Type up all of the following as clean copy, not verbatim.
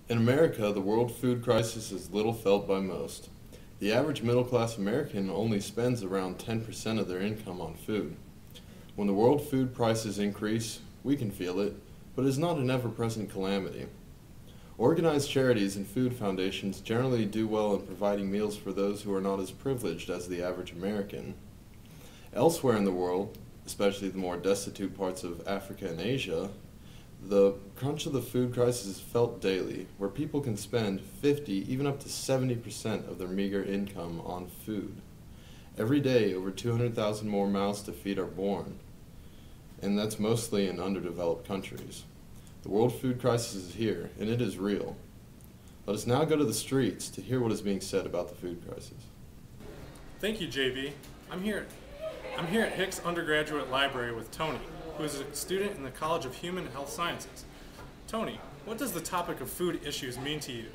In America, the world food crisis is little felt by most. The average middle-class American only spends around 10% of their income on food. When the world food prices increase, we can feel it, but it is not an ever-present calamity. Organized charities and food foundations generally do well in providing meals for those who are not as privileged as the average American. Elsewhere in the world, especially the more destitute parts of Africa and Asia, the crunch of the food crisis is felt daily, where people can spend 50, even up to 70% of their meager income on food. Every day, over 200,000 more mouths to feed are born, and that's mostly in underdeveloped countries. The world food crisis is here, and it is real. Let us now go to the streets to hear what is being said about the food crisis. Thank you, JB. I'm here at Hicks Undergraduate Library with Tony, who is a student in the College of Human and Health Sciences. Tony, what does the topic of food issues mean to you?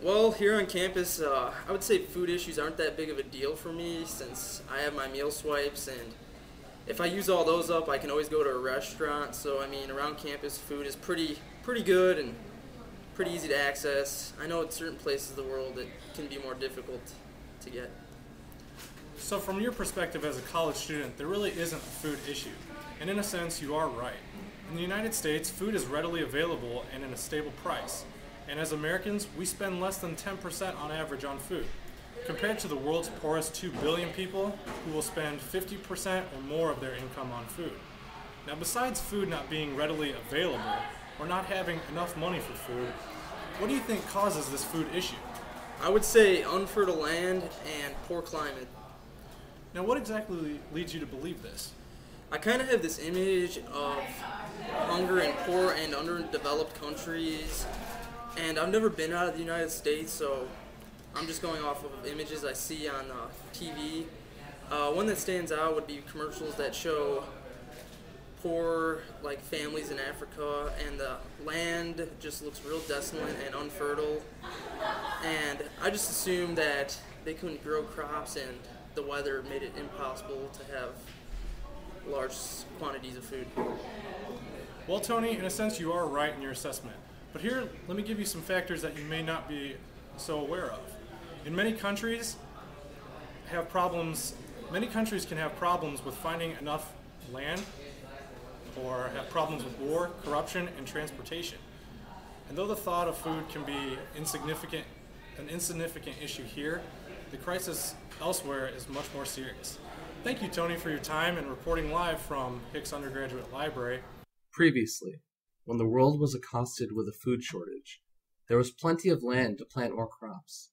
Well, here on campus, I would say food issues aren't that big of a deal for me since I have my meal swipes, and if I use all those up, I can always go to a restaurant. So, I mean, around campus, food is pretty good and pretty easy to access. I know at certain places of the world it can be more difficult to get. So from your perspective as a college student, there really isn't a food issue. And in a sense, you are right. In the United States, food is readily available and at a stable price. And as Americans, we spend less than 10% on average on food, compared to the world's poorest 2 billion people who will spend 50% or more of their income on food. Now, besides food not being readily available or not having enough money for food, what do you think causes this food issue? I would say unfertile land and poor climate. Now, what exactly leads you to believe this? I kind of have this image of hunger in poor and underdeveloped countries, and I've never been out of the United States, so I'm just going off of images I see on TV. One that stands out would be commercials that show poor families in Africa, and the land just looks real desolate and unfertile. And I just assumed that they couldn't grow crops and the weather made it impossible to have large quantities of food. Well, Tony, in a sense you are right in your assessment. But here, let me give you some factors that you may not be so aware of. In many countries can have problems with finding enough land, or have problems with war, corruption, and transportation. And though the thought of food can be an insignificant issue here, the crisis elsewhere is much more serious. Thank you, Tony, for your time and reporting live from Hicks Undergraduate Library. Previously, when the world was accosted with a food shortage, there was plenty of land to plant more crops.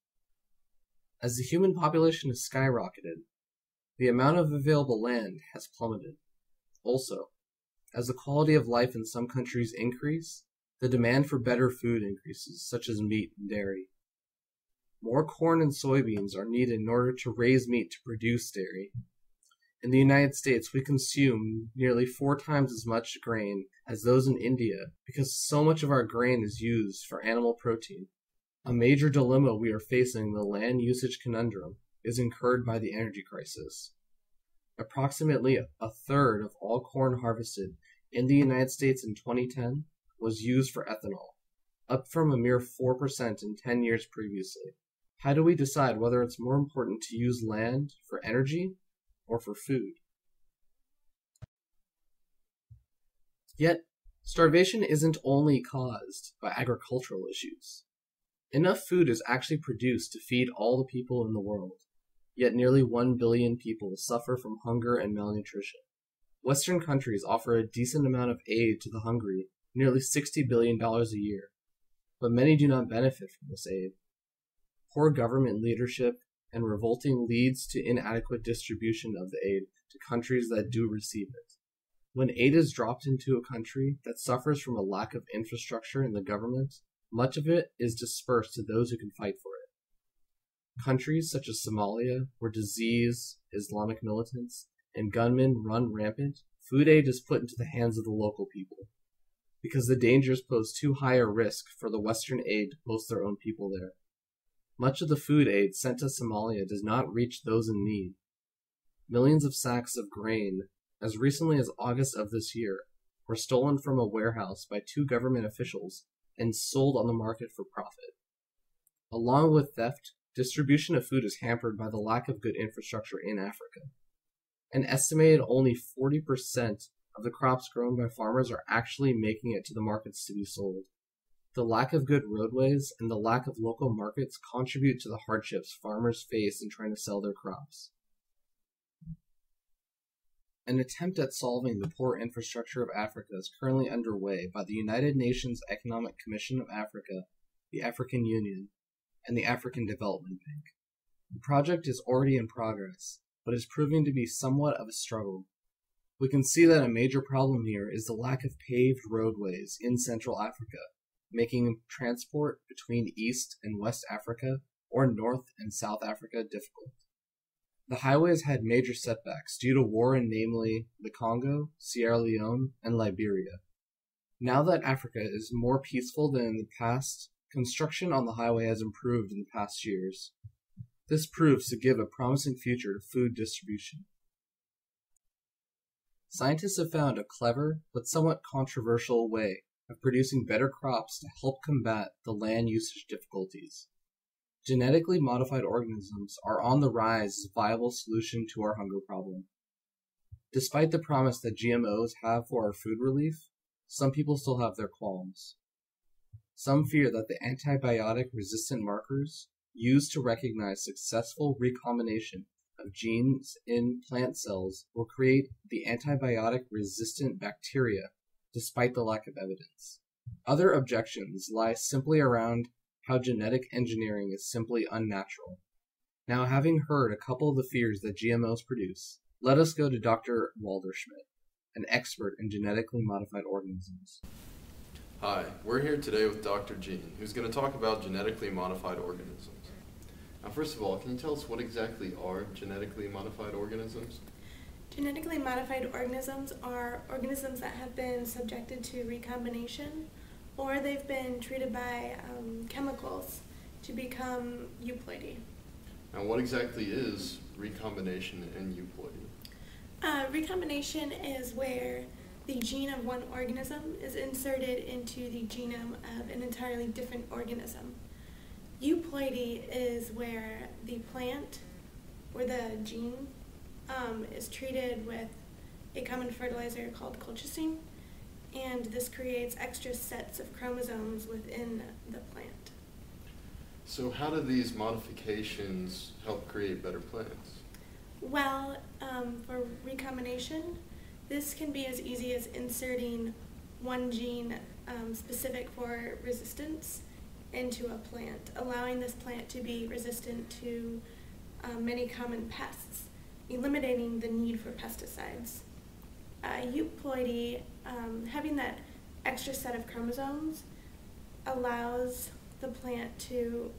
As the human population has skyrocketed, the amount of available land has plummeted. Also, as the quality of life in some countries increase, the demand for better food increases, such as meat and dairy. More corn and soybeans are needed in order to raise meat to produce dairy. In the United States, we consume nearly 4 times as much grain as those in India because so much of our grain is used for animal protein. A major dilemma we are facing, the land usage conundrum, is incurred by the energy crisis. Approximately a third of all corn harvested in the United States in 2010 was used for ethanol, up from a mere 4% in 10 years previously. How do we decide whether it's more important to use land for energy or for food? Yet, starvation isn't only caused by agricultural issues. Enough food is actually produced to feed all the people in the world, yet nearly 1 billion people suffer from hunger and malnutrition. Western countries offer a decent amount of aid to the hungry, nearly $60 billion a year, but many do not benefit from this aid. Poor government leadership and revolting leads to inadequate distribution of the aid to countries that do receive it. When aid is dropped into a country that suffers from a lack of infrastructure in the government, much of it is dispersed to those who can fight for it. Countries such as Somalia, where disease, Islamic militants, and gunmen run rampant, food aid is put into the hands of the local people, because the dangers pose too high a risk for the Western aid to post their own people there. Much of the food aid sent to Somalia does not reach those in need. Millions of sacks of grain, as recently as August of this year, were stolen from a warehouse by 2 government officials and sold on the market for profit. Along with theft, distribution of food is hampered by the lack of good infrastructure in Africa. An estimated only 40% of the crops grown by farmers are actually making it to the markets to be sold. The lack of good roadways and the lack of local markets contribute to the hardships farmers face in trying to sell their crops. An attempt at solving the poor infrastructure of Africa is currently underway by the United Nations Economic Commission of Africa, the African Union, and the African Development Bank. The project is already in progress, but is proving to be somewhat of a struggle. We can see that a major problem here is the lack of paved roadways in Central Africa, making transport between East and West Africa or North and South Africa difficult. The highways had major setbacks due to war in namely the Congo, Sierra Leone, and Liberia. Now that Africa is more peaceful than in the past, construction on the highway has improved in the past years. This proves to give a promising future to food distribution. Scientists have found a clever but somewhat controversial way of producing better crops to help combat the land usage difficulties. Genetically modified organisms are on the rise as a viable solution to our hunger problem. Despite the promise that GMOs have for our food relief, some people still have their qualms. Some fear that the antibiotic-resistant markers used to recognize successful recombination of genes in plant cells will create the antibiotic-resistant bacteria, despite the lack of evidence. Other objections lie simply around how genetic engineering is simply unnatural. Now, having heard a couple of the fears that GMOs produce, let us go to Dr. Walderschmidt, an expert in genetically modified organisms. Hi, we're here today with Dr. Jean, who's going to talk about genetically modified organisms. Now, first of all, can you tell us what exactly are genetically modified organisms? Genetically modified organisms are organisms that have been subjected to recombination, or they've been treated by chemicals to become euploidy. Now, what exactly is recombination and euploidy? Recombination is where the gene of one organism is inserted into the genome of an entirely different organism. Euploidy is where the plant or the gene is treated with a common fertilizer called colchicine, and this creates extra sets of chromosomes within the plant. So how do these modifications help create better plants? Well, for recombination, this can be as easy as inserting one gene specific for resistance into a plant, allowing this plant to be resistant to many common pests, eliminating the need for pesticides. Euploidy, having that extra set of chromosomes, allows the plant to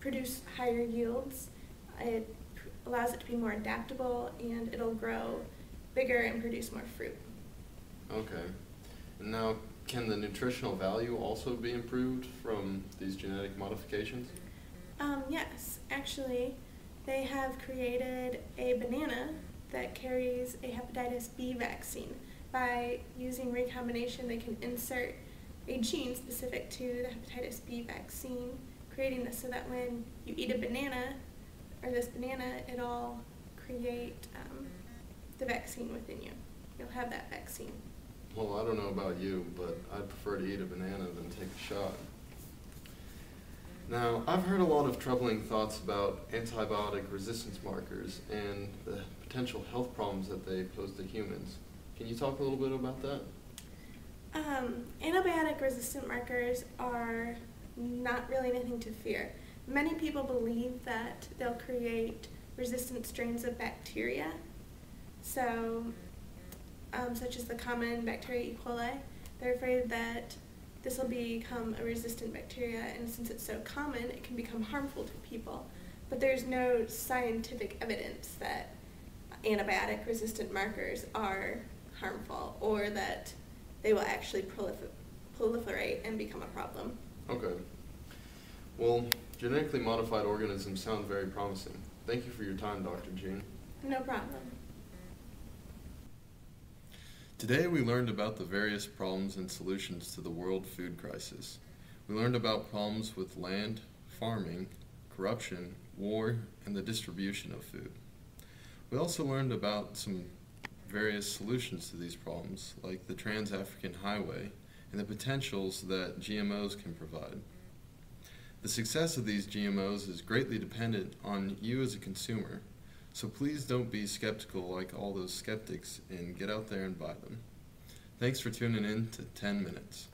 produce higher yields. It allows it to be more adaptable, and it'll grow bigger and produce more fruit. Okay. And now, can the nutritional value also be improved from these genetic modifications? Yes, actually, they have created a banana that carries a hepatitis B vaccine. By using recombination, they can insert a gene specific to the hepatitis B vaccine, creating this so that when you eat a banana, or this banana, it'll create the vaccine within you. You'll have that vaccine. Well, I don't know about you, but I'd prefer to eat a banana than take a shot. Now, I've heard a lot of troubling thoughts about antibiotic resistance markers and the potential health problems that they pose to humans. Can you talk a little bit about that? Antibiotic resistant markers are not really anything to fear. Many people believe that they'll create resistant strains of bacteria, so such as the common bacteria E. coli. They're afraid that this will become a resistant bacteria, and since it's so common, it can become harmful to people. But there's no scientific evidence that antibiotic resistant markers are harmful or that they will actually proliferate and become a problem. Okay. Well, genetically modified organisms sound very promising. Thank you for your time, Dr. Jean. No problem. Today we learned about the various problems and solutions to the world food crisis. We learned about problems with land, farming, corruption, war, and the distribution of food. We also learned about some various solutions to these problems, like the Trans-African Highway and the potentials that GMOs can provide. The success of these GMOs is greatly dependent on you as a consumer, so please don't be skeptical like all those skeptics and get out there and buy them. Thanks for tuning in to 10 Minutes.